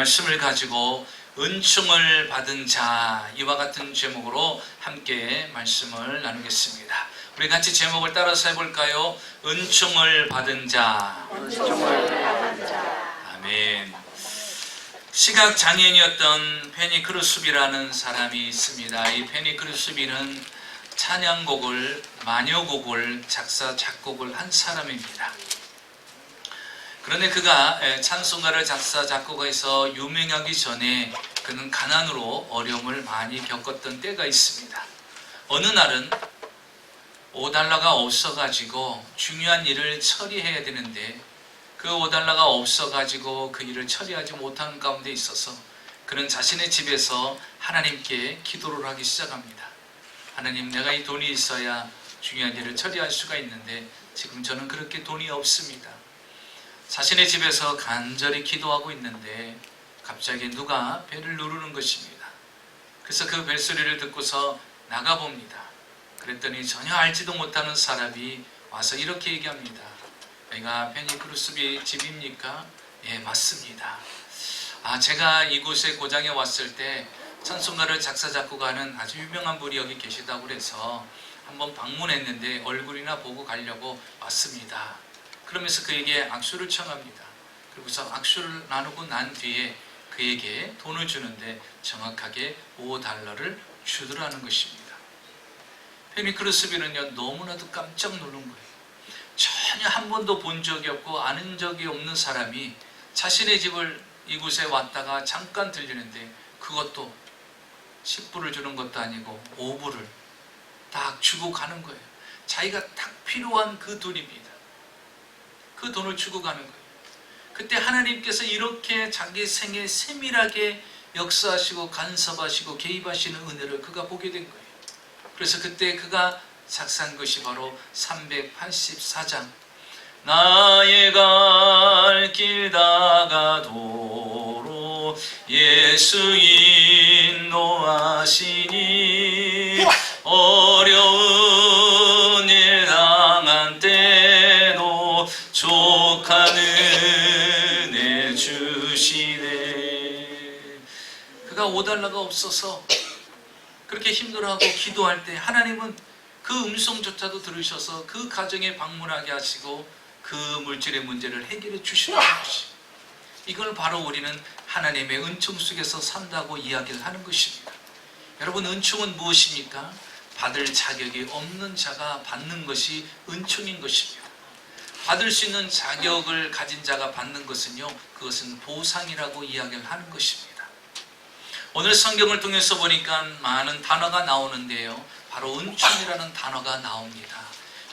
말씀을 가지고 은총을 받은 자, 이와 같은 제목으로 함께 말씀을 나누겠습니다. 우리 같이 제목을 따라서 해볼까요? 은총을 받은 자. 은총을 받은 자. 아멘. 시각 장애인이었던 페니 크루스비라는 사람이 있습니다. 이 페니 크루스비는 찬양곡을, 만요곡을 작사 작곡을 한 사람입니다. 그런데 그가 찬송가를 작사 작곡해서 유명하기 전에 그는 가난으로 어려움을 많이 겪었던 때가 있습니다. 어느 날은 $5가 없어가지고 중요한 일을 처리해야 되는데 그 $5가 없어가지고 그 일을 처리하지 못하는 가운데 있어서 그는 자신의 집에서 하나님께 기도를 하기 시작합니다. 하나님, 내가 이 돈이 있어야 중요한 일을 처리할 수가 있는데 지금 저는 그렇게 돈이 없습니다. 자신의 집에서 간절히 기도하고 있는데 갑자기 누가 벨을 누르는 것입니다. 그래서 그 벨소리를 듣고서 나가봅니다. 그랬더니 전혀 알지도 못하는 사람이 와서 이렇게 얘기합니다. 여기가 페니 크루스비 집입니까? 예, 맞습니다. 제가 이곳에 고장에 왔을 때 찬송가를 작사 작곡하는 아주 유명한 분이 여기 계시다고 그래서 한번 방문했는데 얼굴이나 보고 가려고 왔습니다. 그러면서 그에게 악수를 청합니다. 그리고서 악수를 나누고 난 뒤에 그에게 돈을 주는데 정확하게 $5를 주더라는 것입니다. 페니 크루스비는요, 너무나도 깜짝 놀란 거예요. 전혀 한 번도 본 적이 없고 아는 적이 없는 사람이 자신의 집을 이곳에 왔다가 잠깐 들리는데 그것도 10불을 주는 것도 아니고 5불을 딱 주고 가는 거예요. 자기가 딱 필요한 그 돈입니다. 그 돈을 주고 가는 거예요. 그때 하나님께서 이렇게 자기 생에 세밀하게 역사하시고 간섭하시고 개입하시는 은혜를 그가 보게 된 거예요. 그래서 그때 그가 작사한 것이 바로 384장. 나의 갈 길 다가도록 예수 인도하시니 어려운 일 당한 때도 족한 은혜 주시네. 그가 $5가 없어서 그렇게 힘들어하고 기도할 때 하나님은 그 음성조차도 들으셔서 그 가정에 방문하게 하시고 그 물질의 문제를 해결해 주시는 것이, 이걸 바로 우리는 하나님의 은총 속에서 산다고 이야기를 하는 것입니다. 여러분, 은총은 무엇입니까? 받을 자격이 없는 자가 받는 것이 은총인 것입니다. 받을 수 있는 자격을 가진 자가 받는 것은요, 그것은 보상이라고 이야기를 하는 것입니다. 오늘 성경을 통해서 보니까 많은 단어가 나오는데요, 바로 은총이라는 단어가 나옵니다.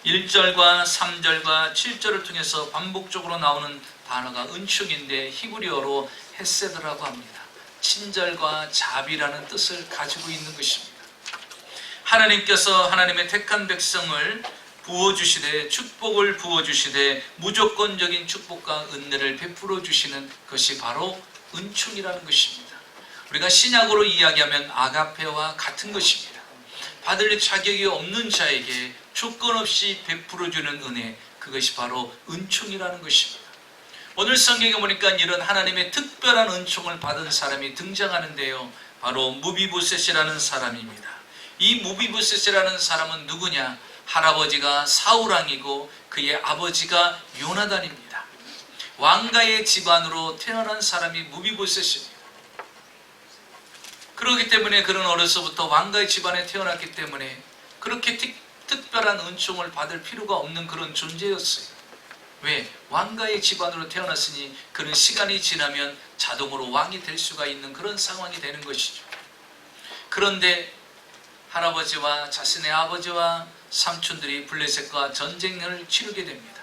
1절과 3절과 7절을 통해서 반복적으로 나오는 단어가 은총인데 히브리어로 헤세드라고 합니다. 친절과 자비라는 뜻을 가지고 있는 것입니다. 하나님께서 하나님의 택한 백성을 부어주시되 축복을 부어주시되 무조건적인 축복과 은혜를 베풀어 주시는 것이 바로 은총이라는 것입니다. 우리가 신약으로 이야기하면 아가페와 같은 것입니다. 받을 자격이 없는 자에게 조건 없이 베풀어주는 은혜, 그것이 바로 은총이라는 것입니다. 오늘 성경에 보니까 이런 하나님의 특별한 은총을 받은 사람이 등장하는데요, 바로 무비보셋이라는 사람입니다. 이 무비보셋이라는 사람은 누구냐? 할아버지가 사울왕이고 그의 아버지가 요나단입니다. 왕가의 집안으로 태어난 사람이 무비보셋입니다. 그렇기 때문에 그는 어려서부터 왕가의 집안에 태어났기 때문에 그렇게 특별한 은총을 받을 필요가 없는 그런 존재였어요. 왜? 왕가의 집안으로 태어났으니 그는 시간이 지나면 자동으로 왕이 될 수가 있는 그런 상황이 되는 것이죠. 그런데 할아버지와 자신의 아버지와 삼촌들이 블레셋과 전쟁을 치르게 됩니다.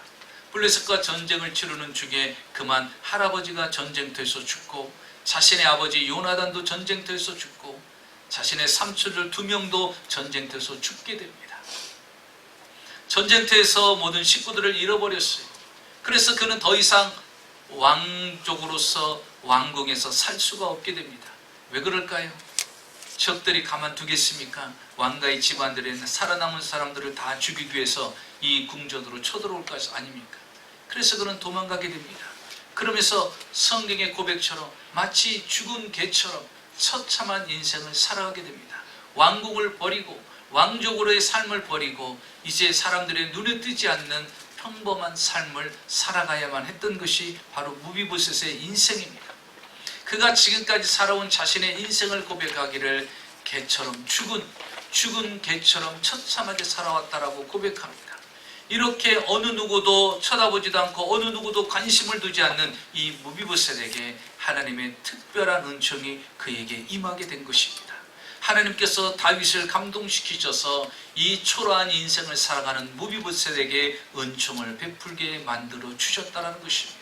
블레셋과 전쟁을 치르는 중에 그만 할아버지가 전쟁터에서 죽고 자신의 아버지 요나단도 전쟁터에서 죽고 자신의 삼촌들 2명도 전쟁터에서 죽게 됩니다. 전쟁터에서 모든 식구들을 잃어버렸어요. 그래서 그는 더 이상 왕족으로서 왕궁에서 살 수가 없게 됩니다. 왜 그럴까요? 적들이 가만두겠습니까? 왕가의 집안들에 살아남은 사람들을 다 죽이기 위해서 이 궁전으로 쳐들어올 것 아닙니까? 그래서 그는 도망가게 됩니다. 그러면서 성경의 고백처럼 마치 죽은 개처럼 처참한 인생을 살아가게 됩니다. 왕국을 버리고 왕족으로의 삶을 버리고 이제 사람들의 눈에 띄지 않는 평범한 삶을 살아가야만 했던 것이 바로 무비보셋의 인생입니다. 그가 지금까지 살아온 자신의 인생을 고백하기를 개처럼 죽은 개처럼 처참하게 살아왔다라고 고백합니다. 이렇게 어느 누구도 쳐다보지도 않고 어느 누구도 관심을 두지 않는 이 무비보셋에게 하나님의 특별한 은총이 그에게 임하게 된 것입니다. 하나님께서 다윗을 감동시키셔서 이 초라한 인생을 살아가는 무비보셋에게 은총을 베풀게 만들어 주셨다는 것입니다.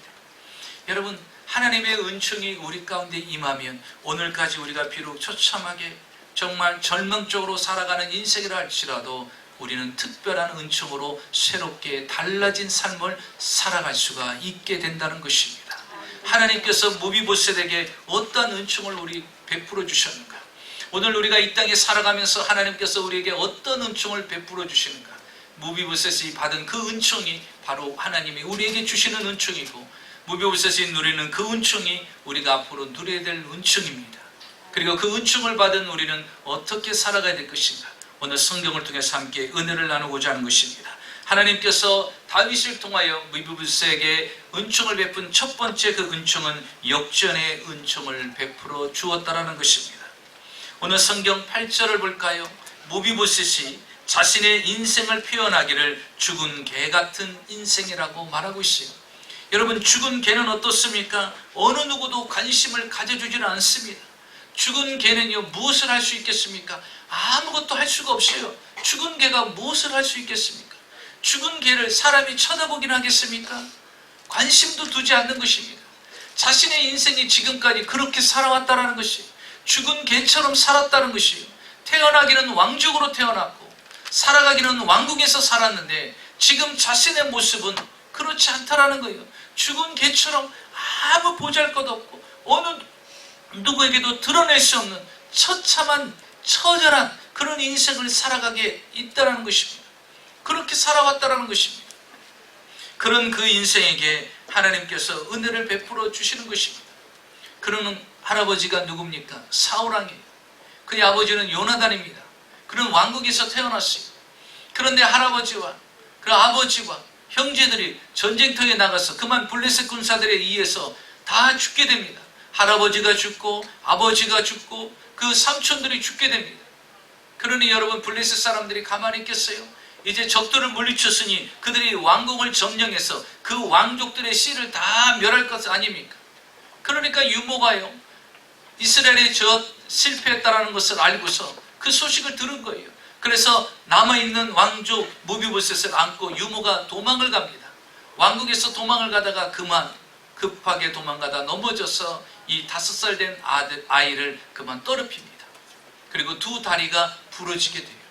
여러분, 하나님의 은총이 우리 가운데 임하면 오늘까지 우리가 비록 처참하게 정말 절망적으로 살아가는 인생이라 할지라도 우리는 특별한 은총으로 새롭게 달라진 삶을 살아갈 수가 있게 된다는 것입니다. 하나님께서 무비보셋에게 어떠한 은총을 우리 베풀어 주셨는가? 오늘 우리가 이 땅에 살아가면서 하나님께서 우리에게 어떤 은총을 베풀어 주시는가? 무비보셋이 받은 그 은총이 바로 하나님이 우리에게 주시는 은총이고, 무비보셋이 누리는 그 은총이 우리가 앞으로 누려야 될 은총입니다. 그리고 그 은총을 받은 우리는 어떻게 살아가야 될 것인가? 오늘 성경을 통해서 함께 은혜를 나누고자 하는 것입니다. 하나님께서 다윗을 통하여 무비보셋에게 은총을 베푼 첫 번째 그 은총은 역전의 은총을 베풀어 주었다라는 것입니다. 오늘 성경 8절을 볼까요? 무비보셋이 자신의 인생을 표현하기를 죽은 개 같은 인생이라고 말하고 있어요. 여러분, 죽은 개는 어떻습니까? 어느 누구도 관심을 가져주지는 않습니다. 죽은 개는요, 무엇을 할 수 있겠습니까? 아무것도 할 수가 없어요. 죽은 개가 무엇을 할 수 있겠습니까? 죽은 개를 사람이 쳐다보긴 하겠습니까? 관심도 두지 않는 것입니다. 자신의 인생이 지금까지 그렇게 살아왔다는 것이, 죽은 개처럼 살았다는 것이에요. 태어나기는 왕족으로 태어났고 살아가기는 왕궁에서 살았는데 지금 자신의 모습은 그렇지 않다라는 거예요. 죽은 개처럼 아무 보잘것없고 어느 누구에게도 드러낼 수 없는 처참한 처절한 그런 인생을 살아가게 있다는 것입니다. 그렇게 살아왔다는 것입니다. 그런 그 인생에게 하나님께서 은혜를 베풀어 주시는 것입니다. 그러는 할아버지가 누굽니까? 사울왕이에요. 그의 아버지는 요나단입니다. 그는 왕국에서 태어났어요. 그런데 할아버지와 그 아버지와 형제들이 전쟁터에 나가서 그만 블레셋 군사들에 의해서 다 죽게 됩니다. 할아버지가 죽고 아버지가 죽고 그 삼촌들이 죽게 됩니다. 그러니 여러분, 블레셋 사람들이 가만히 있겠어요? 이제 적들을 물리쳤으니 그들이 왕궁을 점령해서 그 왕족들의 씨를 다 멸할 것 아닙니까? 그러니까 유모가요, 이스라엘이 실패했다는 것을 알고서 그 소식을 들은 거예요. 그래서 남아있는 왕족 무비보셋을 안고 유모가 도망을 갑니다. 왕국에서 도망을 가다가 그만 급하게 도망가다 넘어져서 이 5살 된 아이를 그만 떨어뜨립니다. 그리고 두 다리가 부러지게 돼요.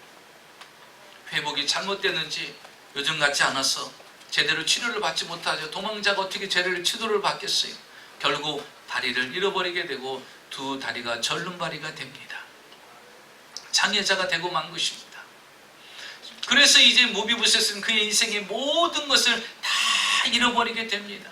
회복이 잘못됐는지 요즘 같지 않아서 제대로 치료를 받지 못하죠. 도망자가 어떻게 제대로 치료를 받겠어요. 결국 다리를 잃어버리게 되고 두 다리가 절름발이가 됩니다. 장애자가 되고 만 것입니다. 그래서 이제 무비보셋은 그의 인생의 모든 것을 다 잃어버리게 됩니다.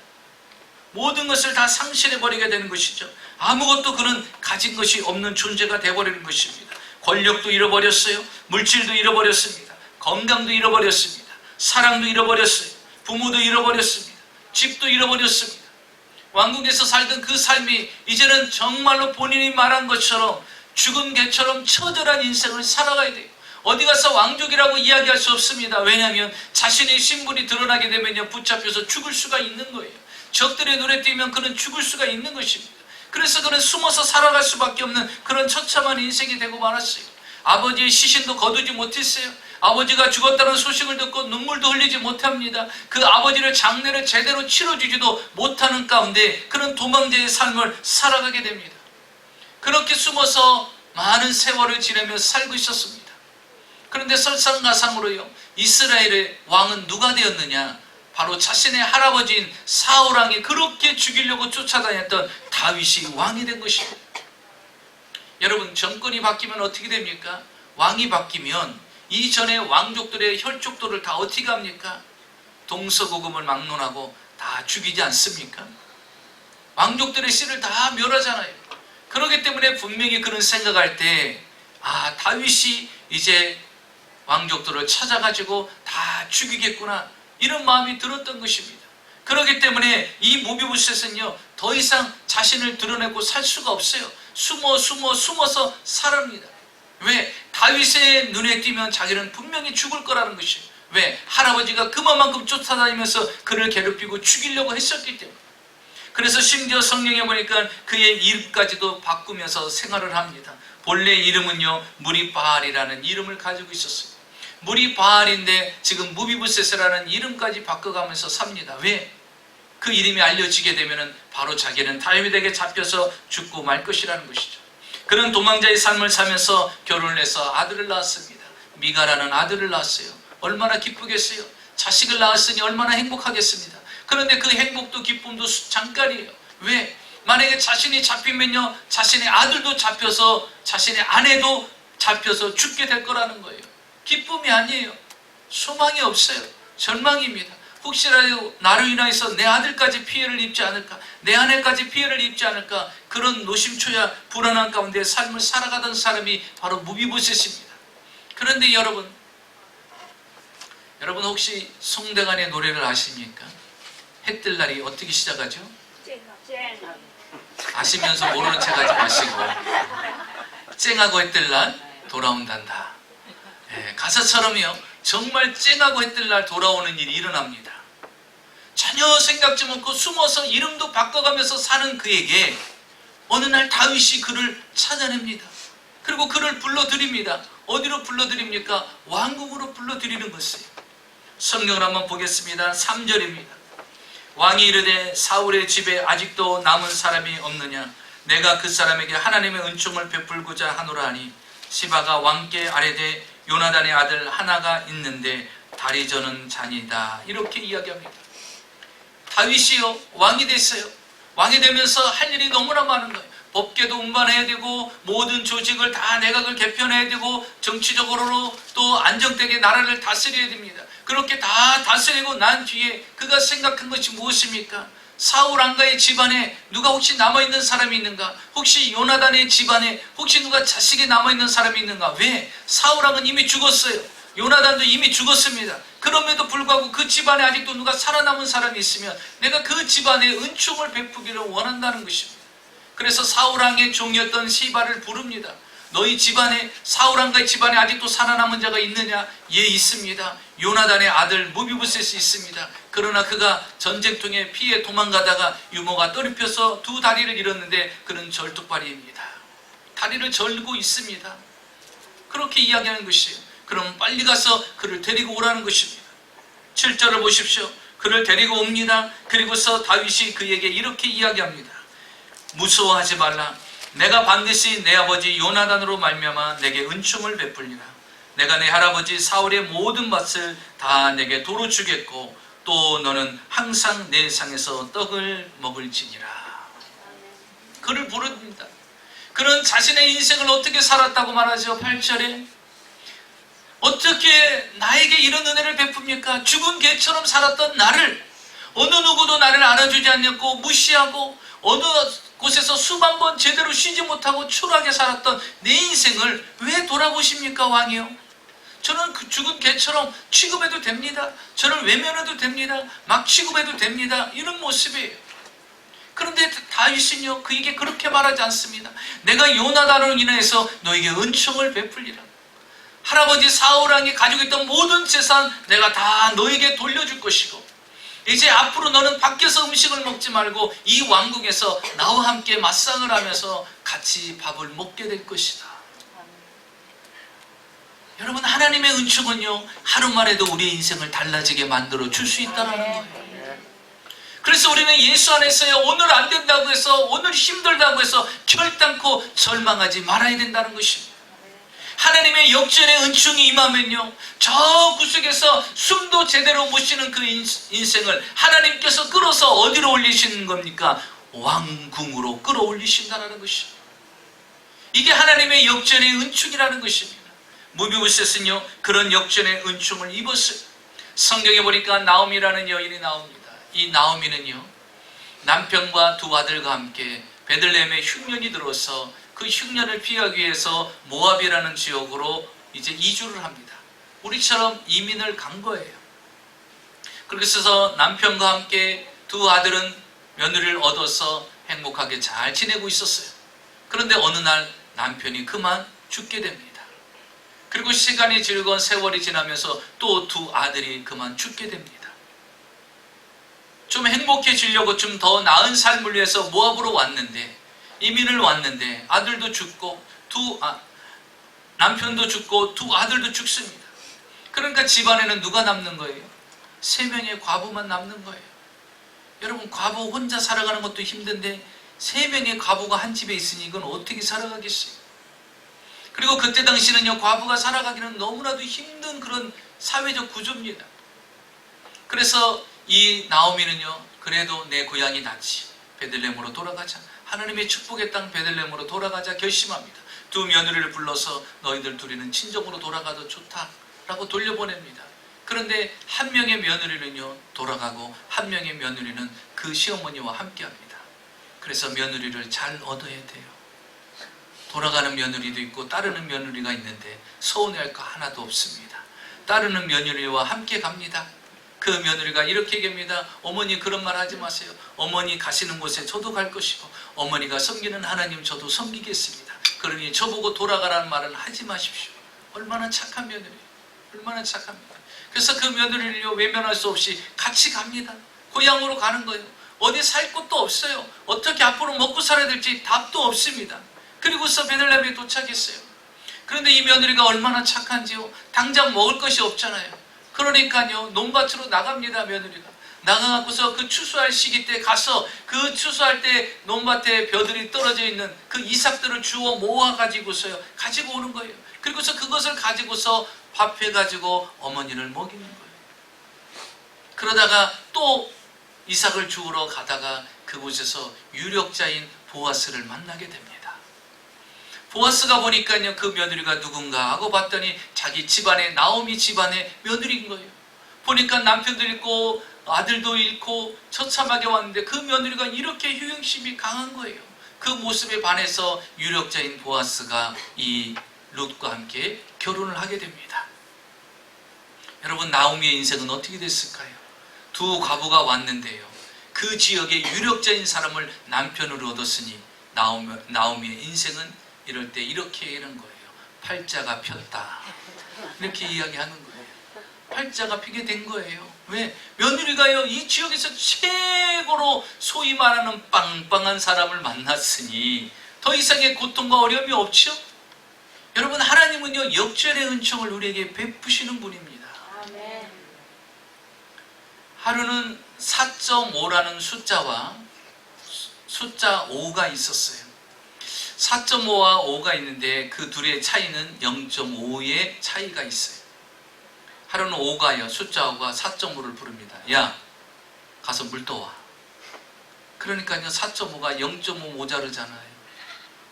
모든 것을 다 상실해버리게 되는 것이죠. 아무것도 그는 가진 것이 없는 존재가 되어버리는 것입니다. 권력도 잃어버렸어요. 물질도 잃어버렸습니다. 건강도 잃어버렸습니다. 사랑도 잃어버렸어요. 부모도 잃어버렸습니다. 집도 잃어버렸습니다. 왕국에서 살던 그 삶이 이제는 정말로 본인이 말한 것처럼 죽은 개처럼 처절한 인생을 살아가야 돼요. 어디 가서 왕족이라고 이야기할 수 없습니다. 왜냐하면 자신의 신분이 드러나게 되면 붙잡혀서 죽을 수가 있는 거예요. 적들의 눈에 띄면 그는 죽을 수가 있는 것입니다. 그래서 그는 숨어서 살아갈 수밖에 없는 그런 처참한 인생이 되고 말았어요. 아버지의 시신도 거두지 못했어요. 아버지가 죽었다는 소식을 듣고 눈물도 흘리지 못합니다. 그 아버지를 장례를 제대로 치러주지도 못하는 가운데 그는 도망자의 삶을 살아가게 됩니다. 그렇게 숨어서 많은 세월을 지내며 살고 있었습니다. 그런데 설상가상으로요, 이스라엘의 왕은 누가 되었느냐? 바로 자신의 할아버지인 사울왕이 그렇게 죽이려고 쫓아다녔던 다윗이 왕이 된 것입니다. 여러분, 정권이 바뀌면 어떻게 됩니까? 왕이 바뀌면 이전의 왕족들의 혈족들을 다 어떻게 합니까? 동서고금을 막론하고 다 죽이지 않습니까? 왕족들의 씨를 다 멸하잖아요. 그렇기 때문에 분명히 그런 생각할 때 다윗이 이제 왕족들을 찾아가지고 다 죽이겠구나, 이런 마음이 들었던 것입니다. 그렇기 때문에 이 무비보셋은요, 더 이상 자신을 드러내고 살 수가 없어요. 숨어서 살합니다. 왜? 다윗의 눈에 띄면 자기는 분명히 죽을 거라는 것이에요. 왜? 할아버지가 그만큼 쫓아다니면서 그를 괴롭히고 죽이려고 했었기 때문에. 그래서 심지어 성경에 보니까 그의 이름까지도 바꾸면서 생활을 합니다. 본래 이름은요, 무리바알이라는 이름을 가지고 있었어요. 무리바알인데 지금 무비보셋이라는 이름까지 바꿔가면서 삽니다. 왜? 그 이름이 알려지게 되면 바로 자기는 다윗에게 잡혀서 죽고 말 것이라는 것이죠. 그런 도망자의 삶을 살면서 결혼을 해서 아들을 낳았습니다. 미가라는 아들을 낳았어요. 얼마나 기쁘겠어요. 자식을 낳았으니 얼마나 행복하겠습니다. 그런데 그 행복도 기쁨도 잠깐이에요. 왜? 만약에 자신이 잡히면요, 자신의 아들도 잡혀서 자신의 아내도 잡혀서 죽게 될 거라는 거예요. 기쁨이 아니에요. 소망이 없어요. 절망입니다. 혹시라도 나로 인해서 내 아들까지 피해를 입지 않을까, 내 아내까지 피해를 입지 않을까, 그런 노심초야 불안한 가운데 삶을 살아가던 사람이 바로 무비보셋입니다. 그런데 여러분 혹시 송대관의 노래를 아십니까? 해 뜰 날이 어떻게 시작하죠? 아시면서 모르는 척 하지 마시고, 쨍하고 해 뜰 날 돌아온단다. 가사처럼요, 정말 쨍하고 해 뜰 날 돌아오는 일이 일어납니다. 전혀 생각지 않고 숨어서 이름도 바꿔가면서 사는 그에게 어느 날 다윗이 그를 찾아냅니다. 그리고 그를 불러드립니다. 어디로 불러드립니까? 왕궁으로 불러드리는 것이에요. 성경을 한번 보겠습니다. 3절입니다. 왕이 이르되 사울의 집에 아직도 남은 사람이 없느냐? 내가 그 사람에게 하나님의 은총을 베풀고자 하노라 하니 시바가 왕께 아뢰되 요나단의 아들 하나가 있는데 다리 저는 자니다. 이렇게 이야기합니다. 다윗이요, 왕이 됐어요. 왕이 되면서 할 일이 너무나 많은 거예요. 법계도 운반해야 되고, 모든 조직을 다 내각을 개편해야 되고, 정치적으로 또 안정되게 나라를 다스려야 됩니다. 그렇게 다 다스리고 난 뒤에 그가 생각한 것이 무엇입니까? 사울 왕가의 집안에 누가 혹시 남아있는 사람이 있는가? 혹시 요나단의 집안에 혹시 누가 자식이 남아있는 사람이 있는가? 왜? 사울 왕은 이미 죽었어요. 요나단도 이미 죽었습니다. 그럼에도 불구하고 그 집안에 아직도 누가 살아남은 사람이 있으면 내가 그 집안에 은총을 베푸기를 원한다는 것입니다. 그래서 사울왕의 종이었던 시바를 부릅니다. 너희 집안에, 사울왕가의 집안에 아직도 살아남은 자가 있느냐? 예, 있습니다. 요나단의 아들 무비보셋이 있습니다. 그러나 그가 전쟁통에 피해 도망가다가 유모가 떨입혀서 두 다리를 잃었는데 그는 절뚝발이입니다. 다리를 절고 있습니다. 그렇게 이야기하는 것이에요. 그럼 빨리 가서 그를 데리고 오라는 것입니다. 7절을 보십시오. 그를 데리고 옵니다. 그리고서 다윗이 그에게 이렇게 이야기합니다. 무서워하지 말라. 내가 반드시 내 아버지 요나단으로 말미암아 내게 은총을 베풀리라. 내가 내 할아버지 사울의 모든 밭을 다 내게 도로 주겠고 또 너는 항상 내 상에서 떡을 먹을지니라. 그를 부릅니다. 그는 자신의 인생을 어떻게 살았다고 말하죠? 8절에 어떻게 나에게 이런 은혜를 베풉니까? 죽은 개처럼 살았던 나를, 어느 누구도 나를 알아주지 않았고 무시하고 어느 곳에서 수만 번 제대로 쉬지 못하고 초라하게 살았던 내 인생을 왜 돌아보십니까, 왕이요? 저는 그 죽은 개처럼 취급해도 됩니다. 저를 외면해도 됩니다. 막 취급해도 됩니다. 이런 모습이에요. 그런데 다윗은요, 그에게 그렇게 말하지 않습니다. 내가 요나단으로 인해서 너에게 은총을 베풀리라. 할아버지 사울왕이 가지고 있던 모든 재산 내가 다 너에게 돌려줄 것이고 이제 앞으로 너는 밖에서 음식을 먹지 말고 이 왕궁에서 나와 함께 맞상을 하면서 같이 밥을 먹게 될 것이다. 여러분, 하나님의 은총은요, 하루만 해도 우리의 인생을 달라지게 만들어 줄 수 있다는 거예요. 그래서 우리는 예수 안에서요, 오늘 안 된다고 해서, 오늘 힘들다고 해서 결단코 절망하지 말아야 된다는 것입니다. 하나님의 역전의 은총이 임하면요, 저 구석에서 숨도 제대로 못 쉬는 그 인생을 하나님께서 끌어서 어디로 올리시는 겁니까? 왕궁으로 끌어올리신다는 것입니다. 이게 하나님의 역전의 은총이라는 것입니다. 무비보셋은요, 그런 역전의 은총을 입었어요. 성경에 보니까 나오미라는 여인이 나옵니다. 이 나오미는요, 남편과 두 아들과 함께 베들레헴에 흉년이 들어서 그 흉년을 피하기 위해서 모압이라는 지역으로 이제 이주를 합니다. 우리처럼 이민을 간 거예요. 그렇게 해서 남편과 함께 두 아들은 며느리를 얻어서 행복하게 잘 지내고 있었어요. 그런데 어느 날 남편이 그만 죽게 됩니다. 그리고 시간이 즐거운 세월이 지나면서 또 두 아들이 그만 죽게 됩니다. 좀 행복해지려고 좀 더 나은 삶을 위해서 모압으로 왔는데, 이민을 왔는데 아들도 죽고 남편도 죽고 두 아들도 죽습니다. 그러니까 집안에는 누가 남는 거예요? 3명의 과부만 남는 거예요. 여러분, 과부 혼자 살아가는 것도 힘든데 3명의 과부가 한 집에 있으니 이건 어떻게 살아가겠어요? 그리고 그때 당시는요, 과부가 살아가기는 너무나도 힘든 그런 사회적 구조입니다. 그래서 이 나오미는요, 그래도 내 고향이 낫지, 베들레헴으로 돌아가자, 하나님의 축복의 땅 베들레헴으로 돌아가자 결심합니다. 두 며느리를 불러서 너희들 둘이는 친정으로 돌아가도 좋다라고 돌려보냅니다. 그런데 한 명의 며느리는요 돌아가고 한 명의 며느리는 그 시어머니와 함께합니다. 그래서 며느리를 잘 얻어야 돼요. 돌아가는 며느리도 있고 따르는 며느리가 있는데 서운해할 거 하나도 없습니다. 따르는 며느리와 함께 갑니다. 그 며느리가 이렇게 얘기합니다. 어머니 그런 말 하지 마세요. 어머니 가시는 곳에 저도 갈 것이고 어머니가 섬기는 하나님 저도 섬기겠습니다. 그러니 저보고 돌아가라는 말을 하지 마십시오. 얼마나 착한 며느리, 얼마나 착합니다. 그래서 그 며느리를 외면할 수 없이 같이 갑니다. 고향으로 가는 거예요. 어디 살 곳도 없어요. 어떻게 앞으로 먹고 살아야 될지 답도 없습니다. 그리고서 베들레헴에 도착했어요. 그런데 이 며느리가 얼마나 착한지요. 당장 먹을 것이 없잖아요. 그러니까요 논밭으로 나갑니다. 며느리가 나가갖고서 그 추수할 시기 때 가서 그 추수할 때 논밭에 벼들이 떨어져 있는 그 이삭들을 주워 모아가지고서요 가지고 오는 거예요. 그리고서 그것을 가지고서 밥해가지고 어머니를 먹이는 거예요. 그러다가 또 이삭을 주우러 가다가 그곳에서 유력자인 보아스를 만나게 됩니다. 보아스가 보니까요 그 며느리가 누군가 하고 봤더니 자기 집안의 나오미 집안의 며느리인 거예요. 보니까 남편도 잃고 아들도 잃고 처참하게 왔는데 그 며느리가 이렇게 효용심이 강한 거예요. 그 모습에 반해서 유력자인 보아스가 이 룻과 함께 결혼을 하게 됩니다. 여러분, 나오미의 인생은 어떻게 됐을까요? 두 과부가 왔는데요 그 지역의 유력자인 사람을 남편으로 얻었으니 나오미의 인생은 이럴 때 이렇게 이런 거예요. 팔자가 폈다. 이렇게 이야기하는 거예요. 팔자가 피게 된 거예요. 왜? 며느리가요 이 지역에서 최고로 소위 말하는 빵빵한 사람을 만났으니 더 이상의 고통과 어려움이 없죠? 여러분, 하나님은요 역전의 은총을 우리에게 베푸시는 분입니다. 아멘. 하루는 4.5라는 숫자와 숫자 5가 있었어요. 4.5와 5가 있는데 그 둘의 차이는 0.5의 차이가 있어요. 하루는 5가요. 숫자 5가 4.5를 부릅니다. 야, 가서 물 떠와. 그러니까요 4.5가 0.5 모자르잖아요.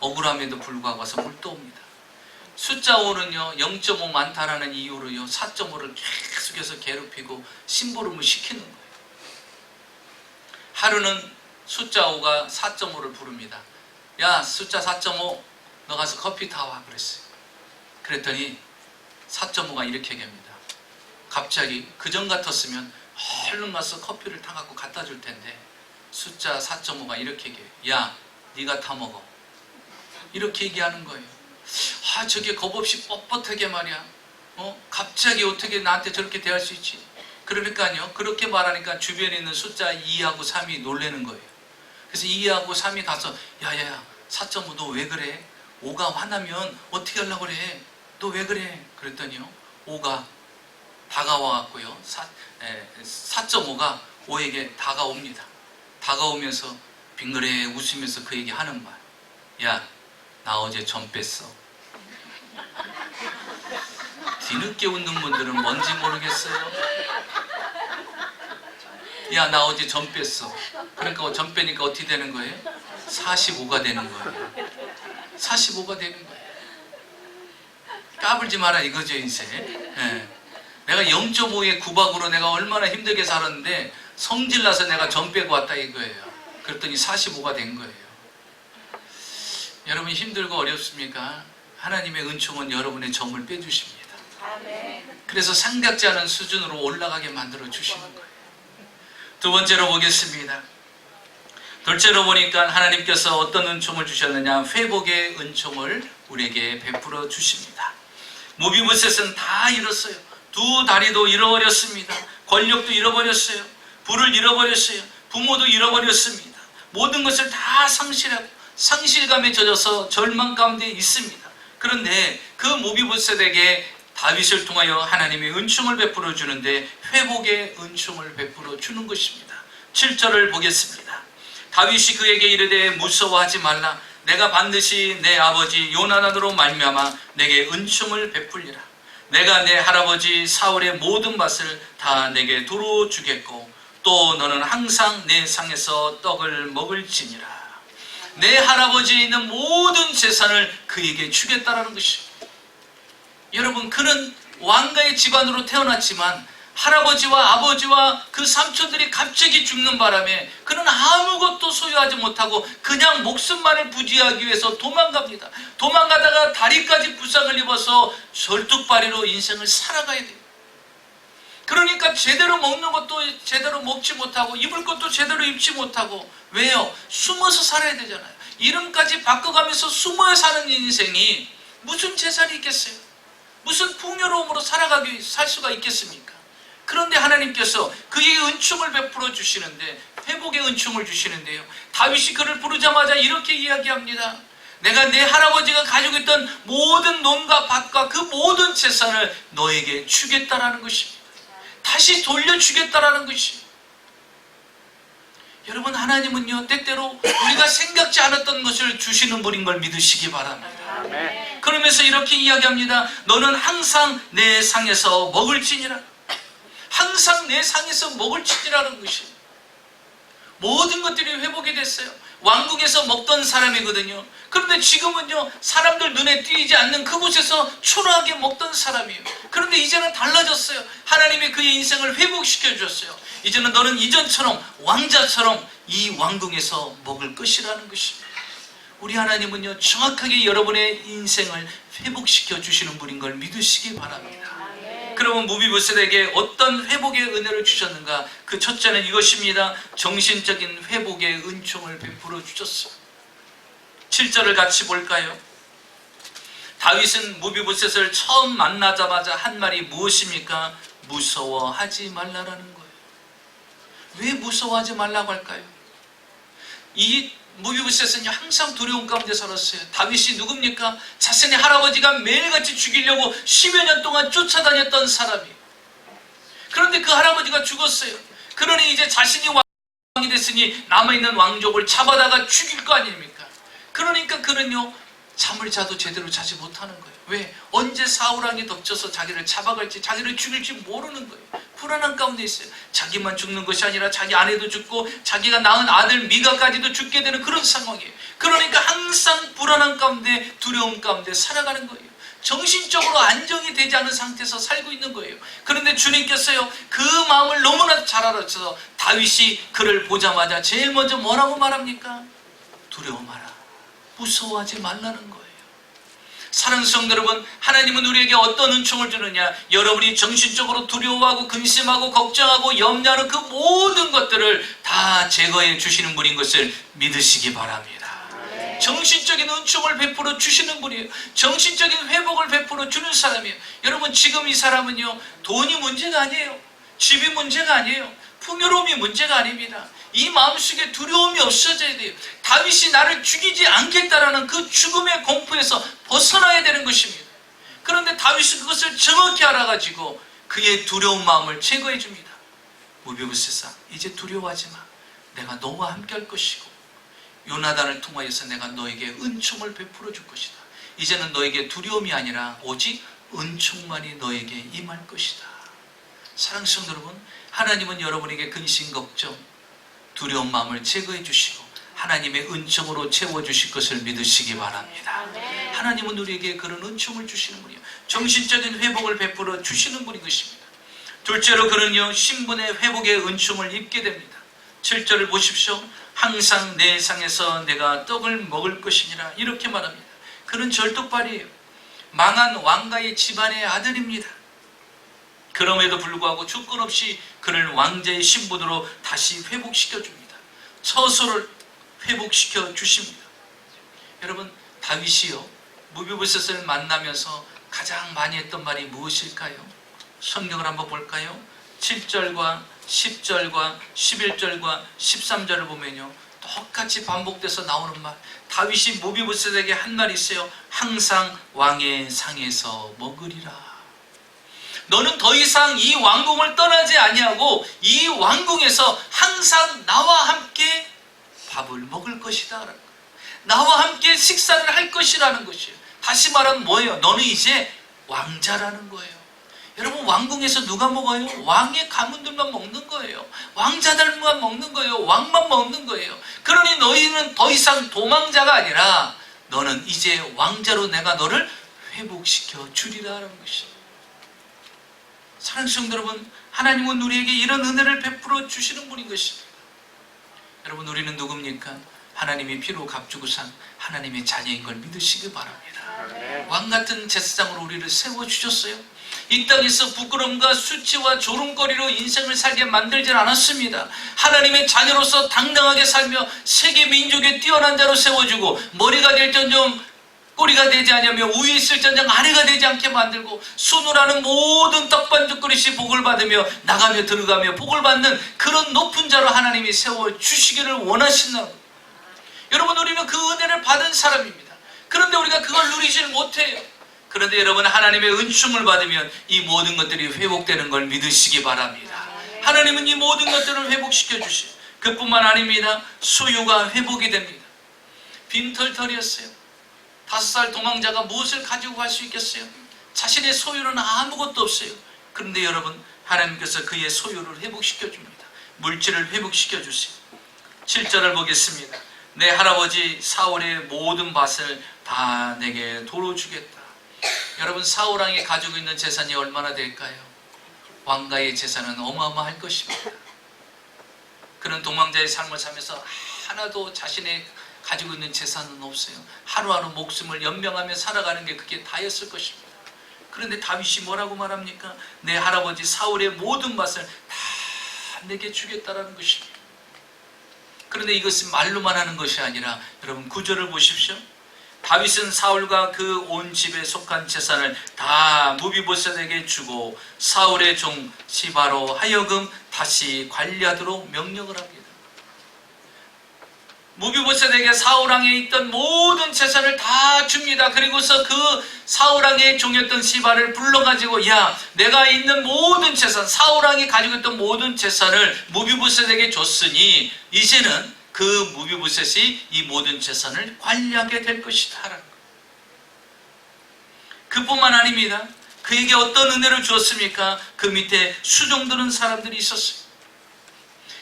억울함에도 불구하고 와서 물 떠옵니다. 숫자 5는요 0.5 많다라는 이유로요 4.5를 계속해서 괴롭히고 심부름을 시키는 거예요. 하루는 숫자 5가 4.5를 부릅니다. 야, 숫자 4.5 너 가서 커피 타와 그랬어요. 그랬더니 4.5가 이렇게 얘기합니다. 갑자기 그전 같았으면 얼른 가서 커피를 타갖고 갖다 줄 텐데 숫자 4.5가 이렇게 얘기해요. 야, 네가 타 먹어. 이렇게 얘기하는 거예요. 아, 저게 겁없이 뻣뻣하게 말이야. 갑자기 어떻게 나한테 저렇게 대할 수 있지? 그러니까요 그렇게 말하니까 주변에 있는 숫자 2하고 3이 놀라는 거예요. 그래서 2하고 3이 가서 야야야 4.5 너 왜 그래? 5가 화나면 어떻게 하려고 그래? 너 왜 그래? 그랬더니요 5가 다가와갖고요 4.5가 5에게 다가옵니다. 다가오면서 빙그레 웃으면서 그에게 하는 말. 야, 나 어제 점 뺐어. 뒤늦게 웃는 분들은 뭔지 모르겠어요. 야, 나 어제 점 뺐어. 그러니까 점 빼니까 어떻게 되는 거예요? 45가 되는 거예요. 45가 되는 거예요. 까불지 마라 이거죠, 인생. 네. 내가 0.5의 구박으로 내가 얼마나 힘들게 살았는데 성질나서 내가 점 빼고 왔다 이거예요. 그랬더니 45가 된 거예요. 여러분 힘들고 어렵습니까? 하나님의 은총은 여러분의 점을 빼주십니다. 그래서 생각지 않은 수준으로 올라가게 만들어 주시는 거예요. 두 번째로 보겠습니다. 둘째로 보니까 하나님께서 어떤 은총을 주셨느냐? 회복의 은총을 우리에게 베풀어 주십니다. 모비보셋은 다 잃었어요. 두 다리도 잃어버렸습니다. 권력도 잃어버렸어요. 부를 잃어버렸어요. 부모도 잃어버렸습니다. 모든 것을 다 상실하고 상실감에 젖어서 절망 가운데 있습니다. 그런데 그 모비보셋에게 다윗을 통하여 하나님의 은총을 베풀어 주는데 회복의 은총을 베풀어 주는 것입니다. 7절을 보겠습니다. 다윗이 그에게 이르되 무서워하지 말라. 내가 반드시 내 아버지 요나단으로 말미암아 내게 은총을 베풀리라. 내가 내 할아버지 사울의 모든 밭을 다 내게 도로 주겠고 또 너는 항상 내 상에서 떡을 먹을지니라. 내 할아버지에 있는 모든 재산을 그에게 주겠다라는 것입니다. 여러분, 그는 왕가의 집안으로 태어났지만 할아버지와 아버지와 그 삼촌들이 갑자기 죽는 바람에 그는 아무것도 소유하지 못하고 그냥 목숨만을 부지하기 위해서 도망갑니다. 도망가다가 다리까지 부상을 입어서 절뚝발이로 인생을 살아가야 돼요. 그러니까 제대로 먹는 것도 제대로 먹지 못하고 입을 것도 제대로 입지 못하고. 왜요? 숨어서 살아야 되잖아요. 이름까지 바꿔가면서 숨어 사는 인생이 무슨 재산이 있겠어요? 무슨 풍요로움으로 살 수가 있겠습니까? 그런데 하나님께서 그의 은총을 베풀어 주시는데, 회복의 은총을 주시는데요, 다윗이 그를 부르자마자 이렇게 이야기합니다. 내가 내 할아버지가 가지고 있던 모든 논과 밭과 그 모든 재산을 너에게 주겠다라는 것입니다. 다시 돌려주겠다라는 것입니다. 여러분, 하나님은요, 때때로 우리가 생각지 않았던 것을 주시는 분인 걸 믿으시기 바랍니다. 그러면서 이렇게 이야기합니다. 너는 항상 내 상에서 먹을지니라. 항상 내 상에서 먹을지니라는 것입니다. 모든 것들이 회복이 됐어요. 왕궁에서 먹던 사람이거든요. 그런데 지금은요, 사람들 눈에 띄지 않는 그곳에서 초라하게 먹던 사람이에요. 그런데 이제는 달라졌어요. 하나님이 그의 인생을 회복시켜 주셨어요. 이제는 너는 이전처럼 왕자처럼 이 왕궁에서 먹을 것이라는 것입니다. 우리 하나님은요, 정확하게 여러분의 인생을 회복시켜 주시는 분인 걸 믿으시기 바랍니다. 그러면 모비보셋에게 어떤 회복의 은혜를 주셨는가? 그 첫째는 이것입니다. 정신적인 회복의 은총을 베풀어 주셨어요. 7절을 같이 볼까요? 다윗은 모비보셋을 처음 만나자마자 한 말이 무엇입니까? 무서워하지 말라라는 거예요. 왜 무서워하지 말라고 할까요? 이 모비보셋은 항상 두려움 가운데 살았어요. 다윗이 누굽니까? 자신의 할아버지가 매일같이 죽이려고 10여 년 동안 쫓아다녔던 사람이에요. 그런데 그 할아버지가 죽었어요. 그러니 이제 자신이 왕이 됐으니 남아있는 왕족을 잡아다가 죽일 거 아닙니까? 그러니까 그는요, 잠을 자도 제대로 자지 못하는 거예요. 왜? 언제 사울왕이 덮쳐서 자기를 잡아갈지, 자기를 죽일지 모르는 거예요. 불안한 가운데 있어요. 자기만 죽는 것이 아니라 자기 아내도 죽고 자기가 낳은 아들 미가까지도 죽게 되는 그런 상황이에요. 그러니까 항상 불안한 가운데, 두려움 가운데 살아가는 거예요. 정신적으로 안정이 되지 않은 상태에서 살고 있는 거예요. 그런데 주님께서요, 그 마음을 너무나 잘 알아서 다윗이 그를 보자마자 제일 먼저 뭐라고 말합니까? 두려워 마라. 무서워하지 말라는 거예요. 사랑하는 성도 여러분, 하나님은 우리에게 어떤 은총을 주느냐? 여러분이 정신적으로 두려워하고 근심하고 걱정하고 염려하는 그 모든 것들을 다 제거해 주시는 분인 것을 믿으시기 바랍니다. 정신적인 은총을 베풀어 주시는 분이에요. 정신적인 회복을 베풀어 주는 사람이에요. 여러분, 지금 이 사람은요, 돈이 문제가 아니에요. 집이 문제가 아니에요. 풍요로움이 문제가 아닙니다. 이 마음속에 두려움이 없어져야 돼요. 다윗이 나를 죽이지 않겠다라는 그 죽음의 공포에서 벗어나야 되는 것입니다. 그런데 다윗은 그것을 정확히 알아가지고 그의 두려운 마음을 제거해 줍니다. 모비보셋아, 이제 두려워하지 마. 내가 너와 함께 할 것이고 요나단을 통하여서 내가 너에게 은총을 베풀어 줄 것이다. 이제는 너에게 두려움이 아니라 오직 은총만이 너에게 임할 것이다. 사랑하는 성도 여러분, 하나님은 여러분에게 근심, 걱정, 두려운 마음을 제거해 주시고 하나님의 은총으로 채워주실 것을 믿으시기 바랍니다. 하나님은 우리에게 그런 은총을 주시는 분이에요. 정신적인 회복을 베풀어 주시는 분인 것입니다. 둘째로 그는요, 신분의 회복의 은총을 입게 됩니다. 7절을 보십시오. 항상 내 상에서 내가 떡을 먹을 것이니라 이렇게 말합니다. 그는 절뚝발이에요. 망한 왕가의 집안의 아들입니다. 그럼에도 불구하고 주권 없이 그를 왕자의 신분으로 다시 회복시켜 줍니다. 처소를 회복시켜 주십니다. 여러분, 다윗이요 무비보셋을 만나면서 가장 많이 했던 말이 무엇일까요? 성경을 한번 볼까요? 7절과 10절과 11절과 13절을 보면요 똑같이 반복돼서 나오는 말. 다윗이 무비보셋에게 한 말이 있어요. 항상 왕의 상에서 먹으리라. 너는 더 이상 이 왕궁을 떠나지 아니하고 이 왕궁에서 항상 나와 함께 밥을 먹을 것이다. 나와 함께 식사를 할 것이라는 것이에요. 다시 말하면 뭐예요? 너는 이제 왕자라는 거예요. 여러분, 왕궁에서 누가 먹어요? 왕의 가문들만 먹는 거예요. 왕자들만 먹는 거예요. 왕만 먹는 거예요. 그러니 너희는 더 이상 도망자가 아니라 너는 이제 왕자로 내가 너를 회복시켜 주리라는 것이에요. 사랑하는 성도 여러분, 하나님은 우리에게 이런 은혜를 베풀어 주시는 분인 것입니다. 여러분, 우리는 누굽니까? 하나님이 피로 값주고 산 하나님의 자녀인 걸 믿으시기 바랍니다. 왕같은 제사장으로 우리를 세워주셨어요. 이 땅에서 부끄러움과 수치와 조롱거리로 인생을 살게 만들질 않았습니다. 하나님의 자녀로서 당당하게 살며 세계 민족에 뛰어난 자로 세워주고 머리가 될전정 꼬리가 되지 않으며 위에 있을전정 아래가 되지 않게 만들고 수놓으라는 모든 떡반죽 그릇이 복을 받으며 나가며 들어가며 복을 받는 그런 높은 자로 하나님이 세워주시기를 원하신다는 거예요. 여러분, 우리는 그 은혜를 받은 사람입니다. 그런데 우리가 그걸 누리지를 못해요. 그런데 여러분, 하나님의 은총을 받으면 이 모든 것들이 회복되는 걸 믿으시기 바랍니다. 하나님은 이 모든 것들을 회복시켜 주시고 그뿐만 아닙니다. 소유가 회복이 됩니다. 빈털털이었어요. 5살 도망자가 무엇을 가지고 갈 수 있겠어요? 자신의 소유는 아무것도 없어요. 그런데 여러분, 하나님께서 그의 소유를 회복시켜 줍니다. 물질을 회복시켜 주세요. 7절을 보겠습니다. 내 할아버지 사울의 모든 밭을 다 내게 도로 주겠다. 여러분, 사울왕이 가지고 있는 재산이 얼마나 될까요? 왕가의 재산은 어마어마할 것입니다. 그는 도망자의 삶을 살면서 하나도 자신의 가지고 있는 재산은 없어요. 하루하루 목숨을 연명하며 살아가는 게 그게 다였을 것입니다. 그런데 다윗이 뭐라고 말합니까? 내 할아버지 사울의 모든 밭을 다 내게 주겠다라는 것입니다. 그런데 이것은 말로만 하는 것이 아니라 여러분 9절을 보십시오. 다윗은 사울과 그 온 집에 속한 재산을 다 무비보셋에게 주고 사울의 종 시바로 하여금 다시 관리하도록 명령을 합니다. 무비보셋에게 사울왕에 있던 모든 재산을 다 줍니다. 그리고서 그 사울왕의 종이었던 시바를 불러가지고 야, 내가 있는 모든 재산, 사울왕이 가지고 있던 모든 재산을 무비보셋에게 줬으니 이제는 그 무비보셋이 이 모든 재산을 관리하게 될 것이다. 그뿐만 아닙니다. 그에게 어떤 은혜를 주었습니까? 그 밑에 수종드는 사람들이 있었어요.